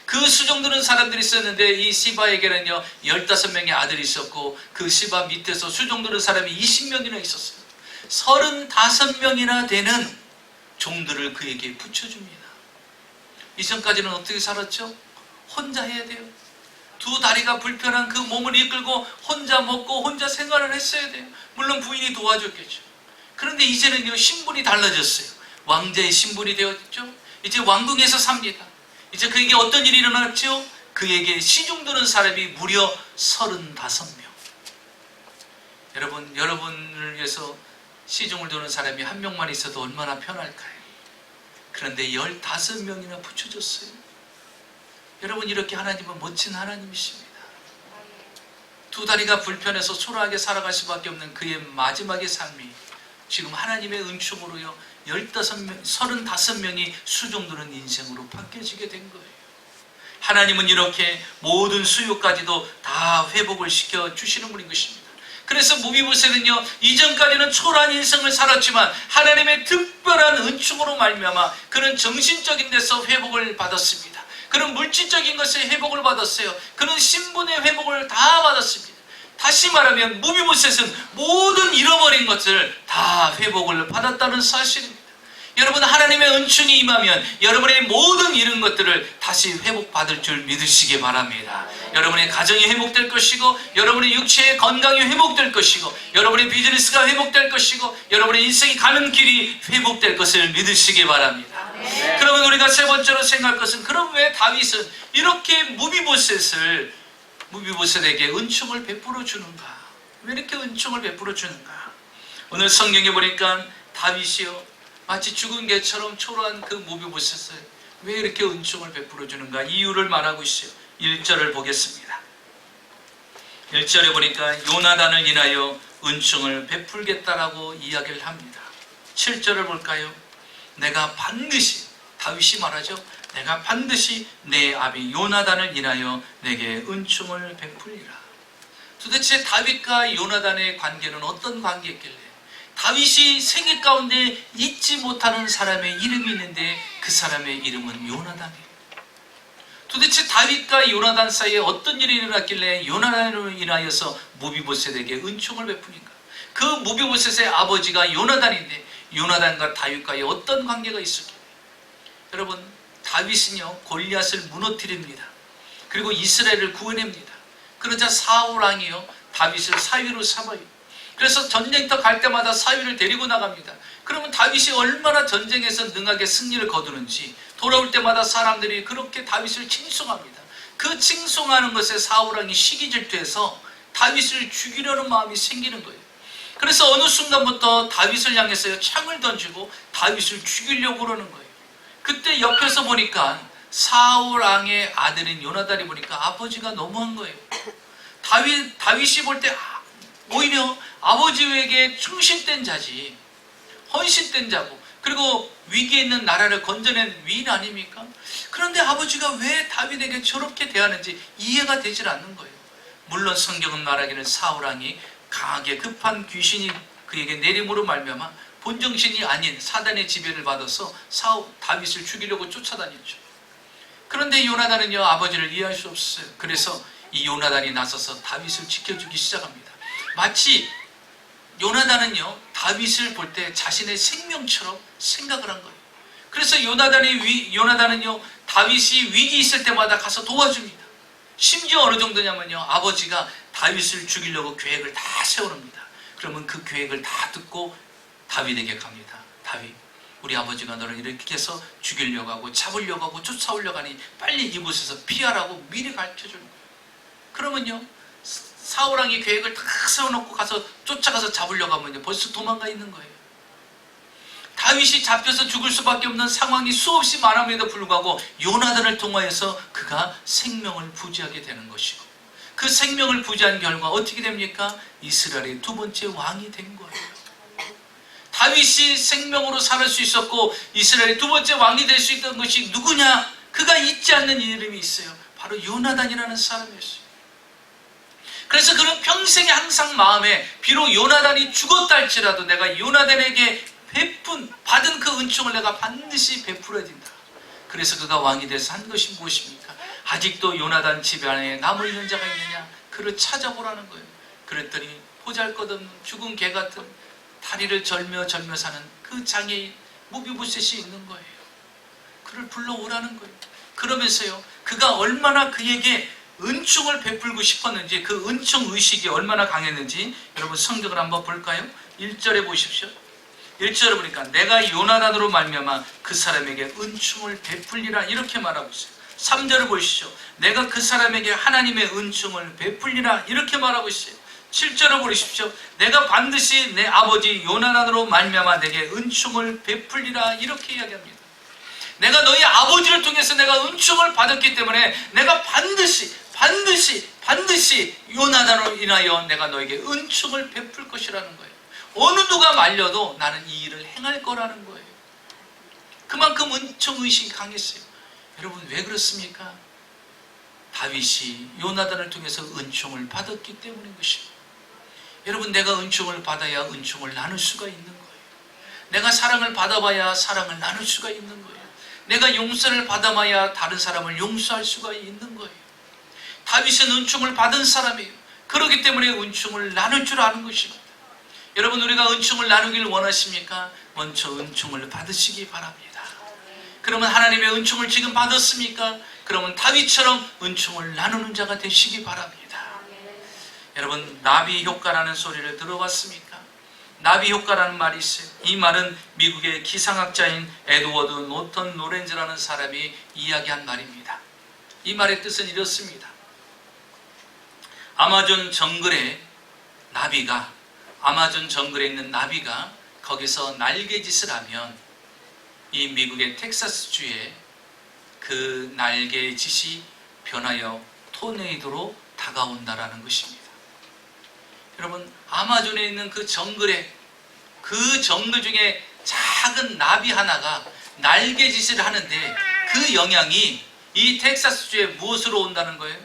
그 수종드는 사람들이 있었는데 이 시바에게는요 15명의 아들이 있었고 그 시바 밑에서 수종드는 사람이 20명이나 있었어요. 35명이나 되는 종들을 그에게 붙여줍니다. 이전까지는 어떻게 살았죠? 혼자 해야 돼요. 두 다리가 불편한 그 몸을 이끌고 혼자 먹고 혼자 생활을 했어야 돼요. 물론 부인이 도와줬겠죠. 그런데 이제는요 신분이 달라졌어요. 왕자의 신분이 되었죠. 이제 왕궁에서 삽니다. 이제 그에게 어떤 일이 일어났죠? 그에게 시중드는 사람이 무려 35명. 여러분을 위해서 시중을 두는 사람이 한 명만 있어도 얼마나 편할까요? 그런데 15명이나 붙여졌어요. 여러분, 이렇게 하나님은 멋진 하나님이십니다. 두 다리가 불편해서 초라하게 살아갈 수밖에 없는 그의 마지막의 삶이 지금 하나님의 은총으로요 35명이 수종드는 인생으로 바뀌어지게 된 거예요. 하나님은 이렇게 모든 수요까지도 다 회복을 시켜 주시는 분인 것입니다. 그래서 무비보셋은요 이전까지는 초라한 인생을 살았지만 하나님의 특별한 은총으로 말미암아 그는 정신적인 데서 회복을 받았습니다. 그는 물질적인 것에 회복을 받았어요. 그는 신분의 회복을 다 받았습니다. 다시 말하면 무비보셋은 모든 잃어버린 것을 다 회복을 받았다는 사실입니다. 여러분, 하나님의 은총이 임하면 여러분의 모든 잃은 것들을 다시 회복받을 줄 믿으시기 바랍니다. 여러분의 가정이 회복될 것이고, 여러분의 육체의 건강이 회복될 것이고, 여러분의 비즈니스가 회복될 것이고, 여러분의 인생이 가는 길이 회복될 것을 믿으시기 바랍니다. 그러면 우리가 세 번째로 생각할 것은, 그럼 왜 다윗은 이렇게 무비보셋에게 은총을 베풀어 주는가? 왜 이렇게 은총을 베풀어 주는가? 오늘 성경에 보니까 다윗이요, 마치 죽은 개처럼 초라한 그 무비보셋을 왜 이렇게 은총을 베풀어 주는가? 이유를 말하고 있어요. 1절을 보겠습니다. 1절에 보니까 요나단을 인하여 은총을 베풀겠다라고 이야기를 합니다. 7절을 볼까요? 내가 반드시, 다윗이 말하죠. 내가 반드시 내 아비 요나단을 인하여 내게 은총을 베풀리라. 도대체 다윗과 요나단의 관계는 어떤 관계였길래 다윗이 생애 가운데 잊지 못하는 사람의 이름이 있는데 그 사람의 이름은 요나단이에요. 도대체 다윗과 요나단 사이에 어떤 일이 일어났길래 요나단으로 인하여서 무비보셋에게 은총을 베푸니까? 그 무비보셋의 아버지가 요나단인데 요나단과 다윗과의 어떤 관계가 있었길래? 여러분, 다윗은요, 골리앗을 무너뜨립니다. 그리고 이스라엘을 구원합니다. 그러자 사울 왕이요, 다윗을 사위로 삼아요. 그래서 전쟁터 갈 때마다 사위를 데리고 나갑니다. 그러면 다윗이 얼마나 전쟁에서 능하게 승리를 거두는지 돌아올 때마다 사람들이 그렇게 다윗을 칭송합니다. 그 칭송하는 것에 사울 왕이 시기질투해서 다윗을 죽이려는 마음이 생기는 거예요. 그래서 어느 순간부터 다윗을 향해서 창을 던지고 다윗을 죽이려고 그러는 거예요. 그때 옆에서 보니까 사울 왕의 아들인 요나단이 보니까 아버지가 너무한 거예요. 다윗이 볼 때 오히려 아버지에게 충실된 자지, 헌신된 자고, 그리고 위기에 있는 나라를 건져낸 위인 아닙니까? 그런데 아버지가 왜 다윗에게 저렇게 대하는지 이해가 되질 않는 거예요. 물론 성경은 말하기를 사울 왕이 강하게 급한 귀신이 그에게 내림으로 말미암아 본정신이 아닌 사단의 지배를 받아서 다윗을 죽이려고 쫓아다녔죠. 그런데 요나단은요, 아버지를 이해할 수 없어요. 그래서 이 요나단이 나서서 다윗을 지켜주기 시작합니다. 마치 요나단은요, 다윗을 볼 때 자신의 생명처럼 생각을 한 거예요. 그래서 요나단은요, 다윗이 위기 있을 때마다 가서 도와줍니다. 심지어 어느 정도냐면요, 아버지가 다윗을 죽이려고 계획을 다 세워놓습니다. 그러면 그 계획을 다 듣고 다윗에게 갑니다. 다윗, 우리 아버지가 너를 이렇게 해서 죽이려고 하고 잡으려고 하고 쫓아오려고 하니 빨리 이곳에서 피하라고 미리 가르쳐주는 거예요. 그러면요, 사울왕이 계획을 다 세워놓고 가서 쫓아가서 잡으려고 하면요, 벌써 도망가 있는 거예요. 다윗이 잡혀서 죽을 수밖에 없는 상황이 수없이 많음에도 불구하고 요나단을 통하여서 그가 생명을 부지하게 되는 것이고, 그 생명을 부지한 결과 어떻게 됩니까? 이스라엘의 두 번째 왕이 된 거예요. 다윗이 생명으로 살 수 있었고 이스라엘의 두 번째 왕이 될 수 있던 것이 누구냐? 그가 잊지 않는 이름이 있어요. 바로 요나단이라는 사람이었어요. 그래서 그는 평생에 항상 마음에, 비록 요나단이 죽었다 할지라도 내가 요나단에게 받은 그 은총을 내가 반드시 베풀어야 된다. 그래서 그가 왕이 돼서 한 것이 무엇입니까? 아직도 요나단 집 안에 남아있는 자가 있느냐? 그를 찾아보라는 거예요. 그랬더니 보잘것없는 죽은 개 같은 다리를 절며 사는 그 장애인 무비보셋이 있는 거예요. 그를 불러오라는 거예요. 그러면서요, 그가 얼마나 그에게 은총을 베풀고 싶었는지, 그 은총 의식이 얼마나 강했는지 여러분 성경을 한번 볼까요? 1절에 보십시오. 1절에 보니까 내가 요나단으로 말미암아 그 사람에게 은총을 베풀리라 이렇게 말하고 있어요. 3절을 보시죠. 내가 그 사람에게 하나님의 은총을 베풀리라 이렇게 말하고 있어요. 7절을 보십시오. 내가 반드시 내 아버지 요나단으로 말미암아 내게 은총을 베풀리라 이렇게 이야기합니다. 내가 너희 아버지를 통해서 내가 은총을 받았기 때문에 내가 반드시 요나단으로 인하여 내가 너에게 은총을 베풀 것이라는 거예요. 어느 누가 말려도 나는 이 일을 행할 거라는 거예요. 그만큼 은총의식이 강했어요. 여러분, 왜 그렇습니까? 다윗이 요나단을 통해서 은총을 받았기 때문인 것입니다. 여러분, 내가 은총을 받아야 은총을 나눌 수가 있는 거예요. 내가 사랑을 받아봐야 사랑을 나눌 수가 있는 거예요. 내가 용서를 받아봐야 다른 사람을 용서할 수가 있는 거예요. 다윗은 은총을 받은 사람이에요. 그렇기 때문에 은총을 나눌 줄 아는 것입니다. 여러분, 우리가 은총을 나누길 원하십니까? 먼저 은총을 받으시기 바랍니다. 그러면 하나님의 은총을 지금 받았습니까? 그러면 다윗처럼 은총을 나누는 자가 되시기 바랍니다. 여러분, 나비 효과라는 소리를 들어봤습니까? 나비 효과라는 말이 있어요. 이 말은 미국의 기상학자인 에드워드 노턴 노렌즈라는 사람이 이야기한 말입니다. 이 말의 뜻은 이렇습니다. 아마존 정글에 있는 나비가 거기서 날개짓을 하면 이 미국의 텍사스주에 그 날개짓이 변하여 토네이도로 다가온다라는 것입니다. 여러분, 아마존에 있는 그 정글 중에 작은 나비 하나가 날개짓을 하는데 그 영향이 이 텍사스주에 무엇으로 온다는 거예요?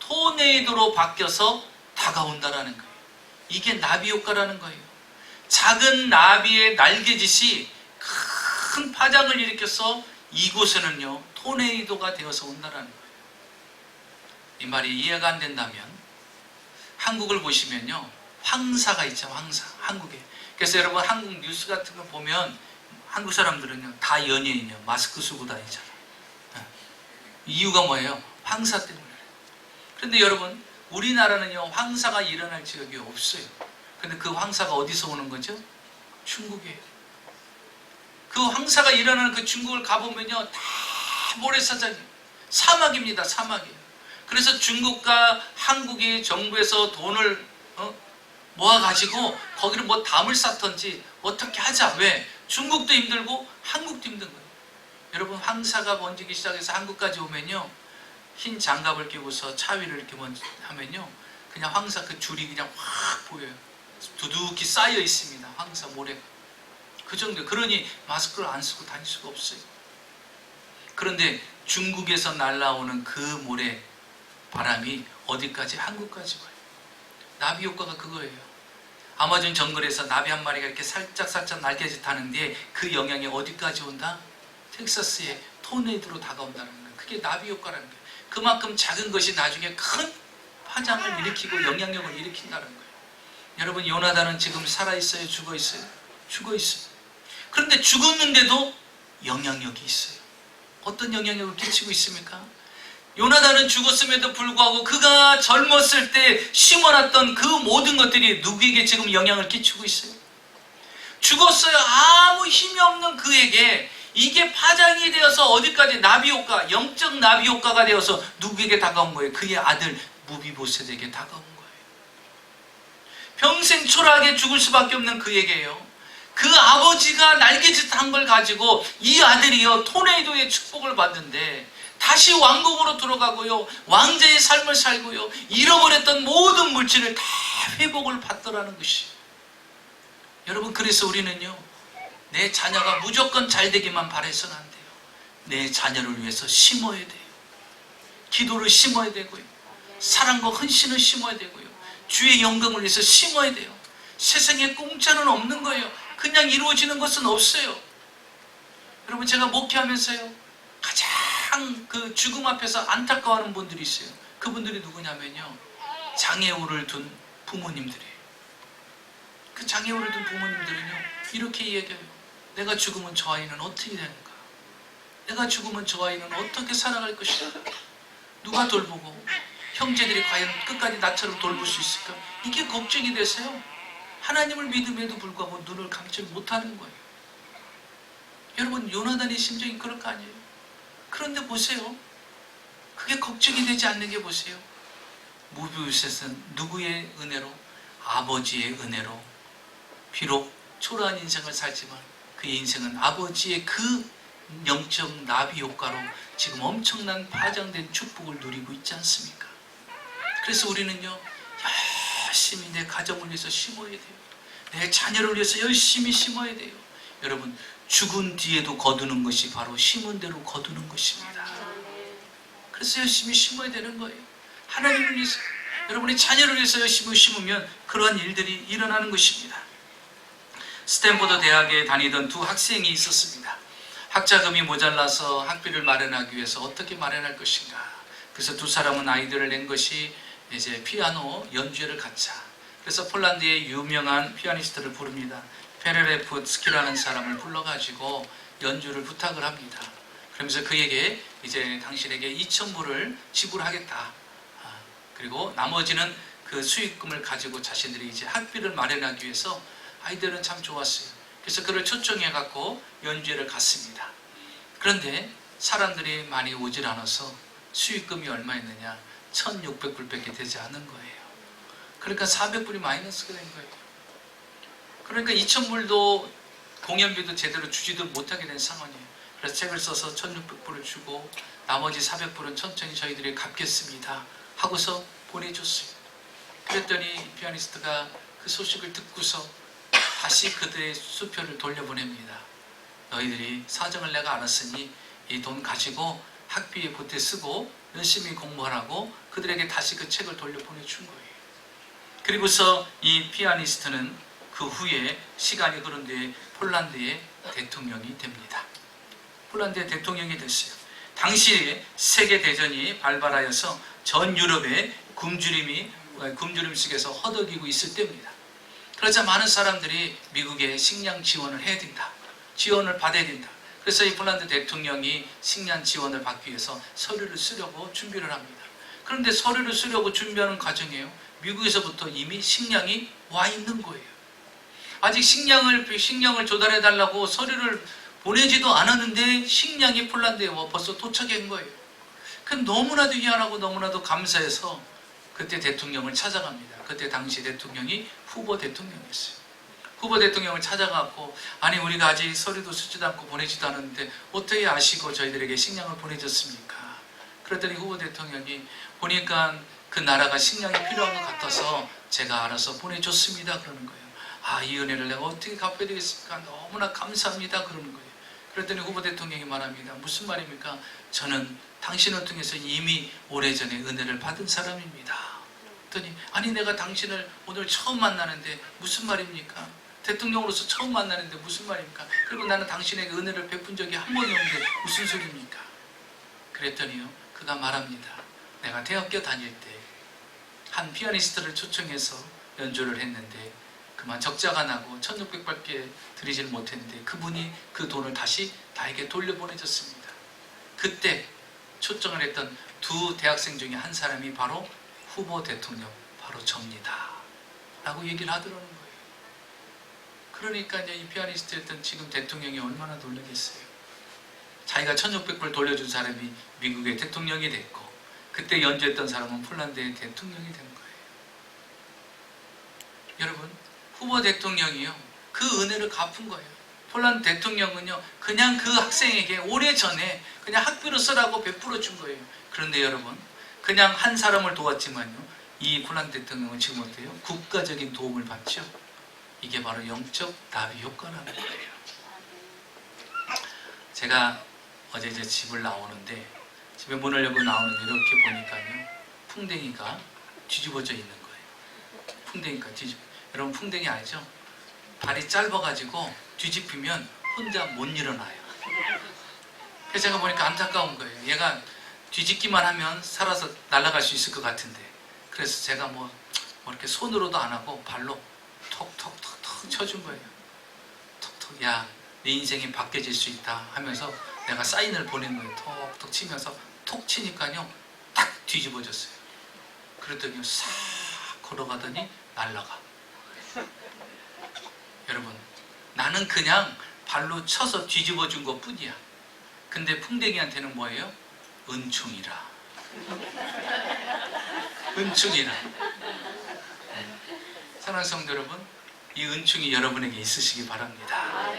토네이도로 바뀌어서 다가온다라는 거예요. 이게 나비 효과라는 거예요. 작은 나비의 날개짓이 큰 파장을 일으켜서 이곳에는요 토네이도가 되어서 온다라는 거예요. 이 말이 이해가 안 된다면 한국을 보시면요 황사가 있죠. 황사, 한국에. 그래서 여러분, 한국 뉴스 같은 거 보면 한국 사람들은요 다 연예인이요 마스크 쓰고 다니잖아요. 이유가 뭐예요? 황사 때문에. 그런데 여러분, 우리나라는요 황사가 일어날 지역이 없어요. 근데 그 황사가 어디서 오는 거죠? 중국이에요. 그 황사가 일어나는 그 중국을 가보면요 다 모래사장이에요. 사막입니다. 사막이에요. 그래서 중국과 한국이 정부에서 돈을 모아가지고 거기를 뭐 담을 쌓던지 어떻게 하자. 왜? 중국도 힘들고 한국도 힘든 거예요. 여러분, 황사가 번지기 시작해서 한국까지 오면요 흰 장갑을 끼고서 차 위를 이렇게 먼저 하면요 그냥 황사 그 줄이 그냥 확 보여요. 두둑히 쌓여 있습니다. 황사 모래가. 그 정도. 그러니 마스크를 안 쓰고 다닐 수가 없어요. 그런데 중국에서 날라오는 그 모래 바람이 어디까지? 한국까지 와요. 나비 효과가 그거예요. 아마존 정글에서 나비 한 마리가 이렇게 살짝 날개짓 하는데 그 영향이 어디까지 온다? 텍사스에 토네이도로 다가온다는 거예요. 그게 나비 효과라는 거예요. 그만큼 작은 것이 나중에 큰 파장을 일으키고 영향력을 일으킨다는 거예요. 여러분, 요나단은 지금 살아있어요? 죽어있어요? 죽어있어요. 그런데 죽었는데도 영향력이 있어요. 어떤 영향력을 끼치고 있습니까? 요나단은 죽었음에도 불구하고 그가 젊었을 때 심어놨던 그 모든 것들이 누구에게 지금 영향을 끼치고 있어요? 죽었어요. 아무 힘이 없는 그에게 이게 파장이 되어서 어디까지? 나비 효과, 영적 나비 효과가 되어서 누구에게 다가온 거예요? 그의 아들 무비보셋에게 다가온 거예요. 평생 초라하게 죽을 수밖에 없는 그에게요, 그 아버지가 날개짓 한 걸 가지고 이 아들이요 토네이도의 축복을 받는데 다시 왕국으로 들어가고요 왕자의 삶을 살고요 잃어버렸던 모든 물질을 다 회복을 받더라는 것이에요. 여러분, 그래서 우리는요 내 자녀가 무조건 잘 되기만 바라서는 안 돼요. 내 자녀를 위해서 심어야 돼요. 기도를 심어야 되고요, 사랑과 헌신을 심어야 되고요, 주의 영광을 위해서 심어야 돼요. 세상에 공짜는 없는 거예요. 그냥 이루어지는 것은 없어요. 여러분, 제가 목회하면서요 가장 그 죽음 앞에서 안타까워하는 분들이 있어요. 그분들이 누구냐면요 장애우를 둔 부모님들이에요. 그 장애우를 둔 부모님들은요 이렇게 얘기해요. 내가 죽으면 저 아이는 어떻게 되는가? 내가 죽으면 저 아이는 어떻게 살아갈 것이다? 누가 돌보고? 형제들이 과연 끝까지 나처럼 돌볼 수 있을까? 이게 걱정이 돼서요 하나님을 믿음에도 불구하고 눈을 감지 못하는 거예요. 여러분, 요나단의 심정이 그럴 거 아니에요? 그런데 보세요, 그게 걱정이 되지 않는 게 보세요, 무비보셋은 누구의 은혜로? 아버지의 은혜로 비록 초라한 인생을 살지만 그의 인생은 아버지의 그 영적 나비 효과로 지금 엄청난 파장된 축복을 누리고 있지 않습니까? 그래서 우리는요 열심히 내 가정을 위해서 심어야 돼요. 내 자녀를 위해서 열심히 심어야 돼요. 여러분, 죽은 뒤에도 거두는 것이 바로 심은 대로 거두는 것입니다. 그래서 열심히 심어야 되는 거예요. 하나님을 위해서, 여러분의 자녀를 위해서 열심히 심으면 그러한 일들이 일어나는 것입니다. 스탠포드 대학에 다니던 두 학생이 있었습니다. 학자금이 모자라서 학비를 마련하기 위해서 어떻게 마련할 것인가. 그래서 두 사람은 아이디어를 낸 것이 이제 피아노 연주회를 갖자. 그래서 폴란드의 유명한 피아니스트를 부릅니다. 페레레프스키라는 사람을 불러가지고 연주를 부탁을 합니다. 그러면서 그에게 이제 당신에게 2,000불을 지불하겠다. 그리고 나머지는 그 수익금을 가지고 자신들이 이제 학비를 마련하기 위해서 아이들은 참 좋았어요. 그래서 그를 초청해 갖고 연주회를 갔습니다. 그런데 사람들이 많이 오질 않아서 수익금이 얼마였느냐? 1,600불밖에 되지 않은 거예요. 그러니까 400불이 마이너스가 된 거예요. 그러니까 2,000불도 공연비도 제대로 주지도 못하게 된 상황이에요. 그래서 책을 써서 1,600불을 주고 나머지 400불은 천천히 저희들이 갚겠습니다 하고서 보내줬어요. 그랬더니 피아니스트가 그 소식을 듣고서 다시 그들의 수표를 돌려보냅니다. 너희들이 사정을 내가 알았으니 이 돈 가지고 학비에 보태 쓰고 열심히 공부하라고 그들에게 다시 그 책을 돌려보내준 거예요. 그리고서 이 피아니스트는 그 후에 시간이 흐른 뒤에 폴란드의 대통령이 됩니다. 폴란드의 대통령이 됐어요. 당시에 세계대전이 발발하여서 전 유럽에 굶주림 속에서 허덕이고 있을 때입니다. 그러자 많은 사람들이 미국에 식량 지원을 해야 된다. 지원을 받아야 된다. 그래서 이 폴란드 대통령이 식량 지원을 받기 위해서 서류를 쓰려고 준비를 합니다. 그런데 서류를 쓰려고 준비하는 과정이에요. 미국에서부터 이미 식량이 와 있는 거예요. 아직 식량을 조달해 달라고 서류를 보내지도 않았는데 식량이 폴란드에 와 벌써 도착한 거예요. 그 너무나도 희한하고 너무나도 감사해서 그때 대통령을 찾아갑니다. 그때 당시 대통령이 후보 대통령이었어요. 후보 대통령을 찾아가고 아니 우리가 아직 서류도 쓰지도 않고 보내지도 않았는데 어떻게 아시고 저희들에게 식량을 보내줬습니까? 그랬더니 후보 대통령이 보니까 그 나라가 식량이 필요한 것 같아서 제가 알아서 보내줬습니다 그러는 거예요. 이 은혜를 내가 어떻게 갚아야 되겠습니까? 너무나 감사합니다 그러는 거예요. 그랬더니 후보 대통령이 말합니다. 무슨 말입니까? 저는 당신을 통해서 이미 오래전에 은혜를 받은 사람입니다. 그랬더니 아니 내가 당신을 오늘 처음 만나는데 무슨 말입니까? 대통령으로서 처음 만나는데 무슨 말입니까? 그리고 나는 당신에게 은혜를 베푼 적이 한 번이 없는데 무슨 소리입니까? 그랬더니요 그가 말합니다. 내가 대학교 다닐 때 한 피아니스트를 초청해서 연주를 했는데 그만 적자가 나고 1,600밖에 드리질 못했는데 그분이 그 돈을 다시 나에게 돌려보내줬습니다. 그때 초청을 했던 두 대학생 중에 한 사람이 바로 후보 대통령, 바로 접니다 라고 얘기를 하더라는 거예요. 그러니까 이제 이 피아니스트였던 지금 대통령이 얼마나 놀라겠어요. 자기가 1,600불 돌려준 사람이 미국의 대통령이 됐고 그때 연주했던 사람은 폴란드의 대통령이 된 거예요. 여러분 후보 대통령이요 그 은혜를 갚은 거예요. 폴란드 대통령은요 그냥 그 학생에게 오래전에 그냥 학비로 쓰라고 베풀어 준 거예요. 그런데 여러분 그냥 한 사람을 도왔지만요 이 폴란드 대통령은 지금 어때요? 국가적인 도움을 받죠. 이게 바로 영적 나비 효과라는 거예요. 제가 어제 이제 집을 나오는데 집에 문을 열고 나오는데 이렇게 보니까요 풍뎅이가 뒤집어져 있는 거예요. 풍뎅이가 여러분 풍뎅이 알죠? 발이 짧아가지고 뒤집히면 혼자 못 일어나요. 그래서 제가 보니까 안타까운 거예요. 얘가 뒤집기만 하면 살아서 날아갈 수 있을 것 같은데 그래서 제가 뭐 이렇게 손으로도 안 하고 발로 톡톡톡톡 쳐준 거예요. 톡톡 야 네 인생이 바뀌어질 수 있다 하면서 내가 사인을 보낸 거예요. 톡톡 치면서 톡 치니까요 딱 뒤집어졌어요. 그랬더니 싹 걸어가더니 날아가. 여러분 나는 그냥 발로 쳐서 뒤집어준 것 뿐이야. 근데 풍뎅이한테는 뭐예요? 은총이라. 은총이라. 사랑하는 성도 여러분 이 은총이 여러분에게 있으시기 바랍니다.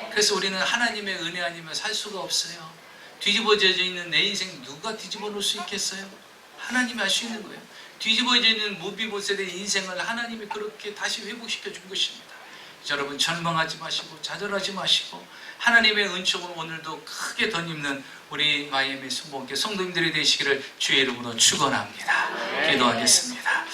그래서 우리는 하나님의 은혜 아니면 살 수가 없어요. 뒤집어져 있는 내 인생 누가 뒤집어 놓을 수 있겠어요? 하나님이 할 수 있는 거예요. 뒤집어져 있는 무비보셋의 인생을 하나님이 그렇게 다시 회복시켜 준 것입니다. 여러분 절망하지 마시고 좌절하지 마시고 하나님의 은총을 오늘도 크게 덧입는 우리 마이애미 순복음교회 성도님들이 되시기를 주의 이름으로 축원합니다. 기도하겠습니다.